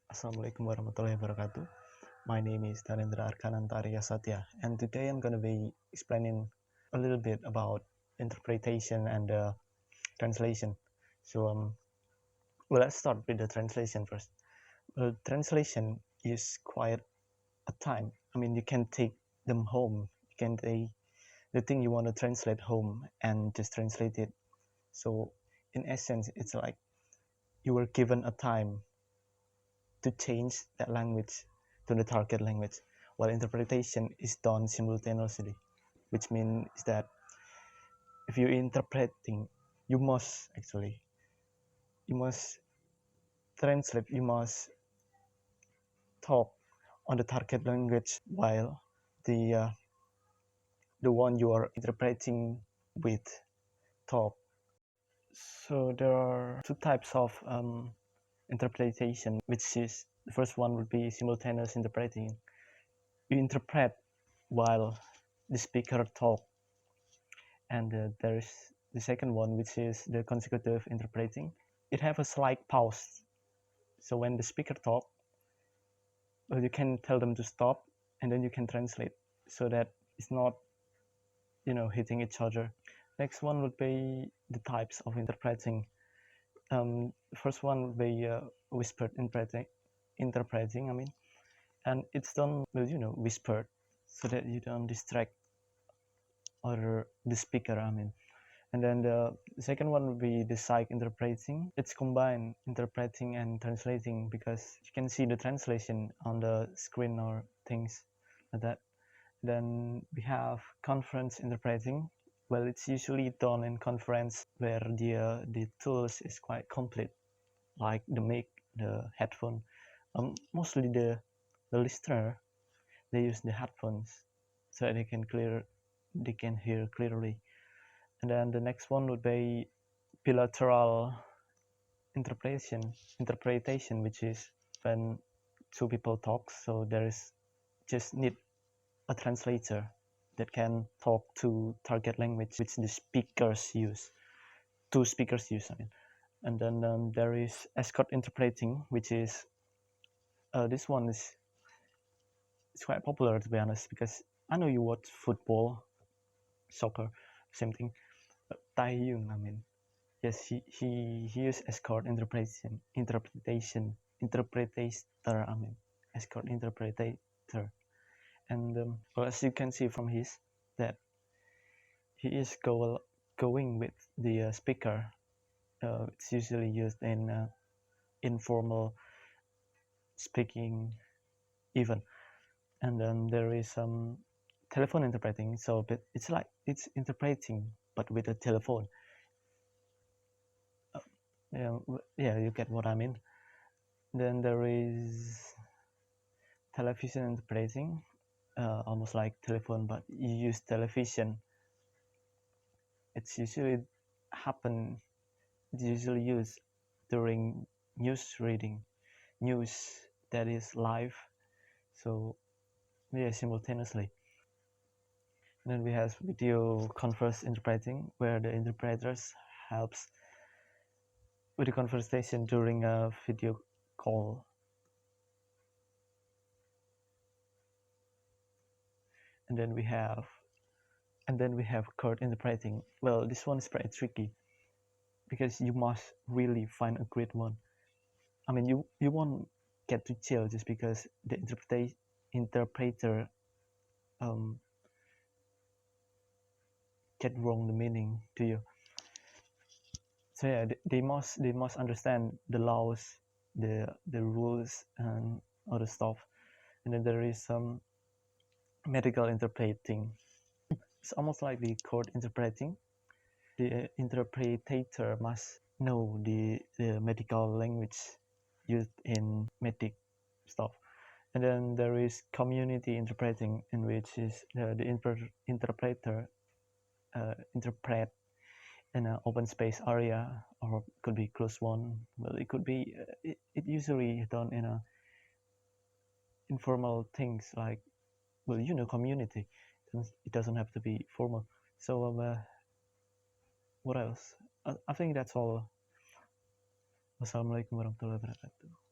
Assalamualaikum warahmatullahi wabarakatuh. My name is Danendra Arkananta Aryasatya, and today I'm going to be explaining a little bit about interpretation and translation. So, let's start with the translation first. Translation is quite a time. I mean, you can take them home. You can take the thing you want to translate home and just translate it. So, in essence, it's like you were given a time to change that language to the target language, while interpretation is done simultaneously, which means that if you're interpreting, you must translate, you must talk on the target language while the the one you are interpreting with talk. So there are two types of interpretation, which is the first one would be simultaneous interpreting. You interpret while the speaker talk, and there is the second one, which is the consecutive interpreting. It have a slight pause, so when the speaker talk, you can tell them to stop, and then you can translate, so that it's not hitting each other. Next one would be the types of interpreting. First one would be whispered interpreting, I mean, and it's done with whispered, so that you don't distract or the speaker, I mean. And then the second one would be the psych interpreting. It's combined interpreting and translating, because you can see the translation on the screen or things like that. Then we have conference interpreting. Well, it's usually done in conference where the tools is quite complete, like the mic, the headphone. Mostly the listener, they use the headphones so that they can hear clearly. And then the next one would be bilateral interpretation, which is when two people talk, so there is just need a translator that can talk to target language which the speakers use, two speakers use, I mean. And then there is escort interpreting, which is this one is it's quite popular, to be honest, because I know you watch football, soccer, same thing. Taeyong, I mean, yes, he used escort interpretation, I mean, escort interpreter. And well, as you can see from his, that he is going with the speaker. It's usually used in informal speaking even. And then there is some telephone interpreting, so but it's like it's interpreting but with a telephone. Yeah, you get what I mean. Then there is television interpreting, almost like telephone, but you use television. It's usually used during news reading, news that is live. So yeah, simultaneously. And then we have video conference interpreting, where the interpreters helps with the conversation during a video call. And then we have code interpreting. Well, this one is pretty tricky, because you must really find a great one. I mean, you won't get to jail just because the interpreter get wrong the meaning to you. So yeah, they must understand the laws, the rules, and other stuff. And then there is some medical interpreting. It's almost like the court interpreting. The interpreter must know the medical language used in medic stuff. And then there is community interpreting, in which is the interpreter interpret in an open space area, or could be closed one. Well, it could be it usually done in a informal things, like, well, community. It doesn't have to be formal. So what else? I think that's all. Wassalamualaikum warahmatullahi wabarakatuh.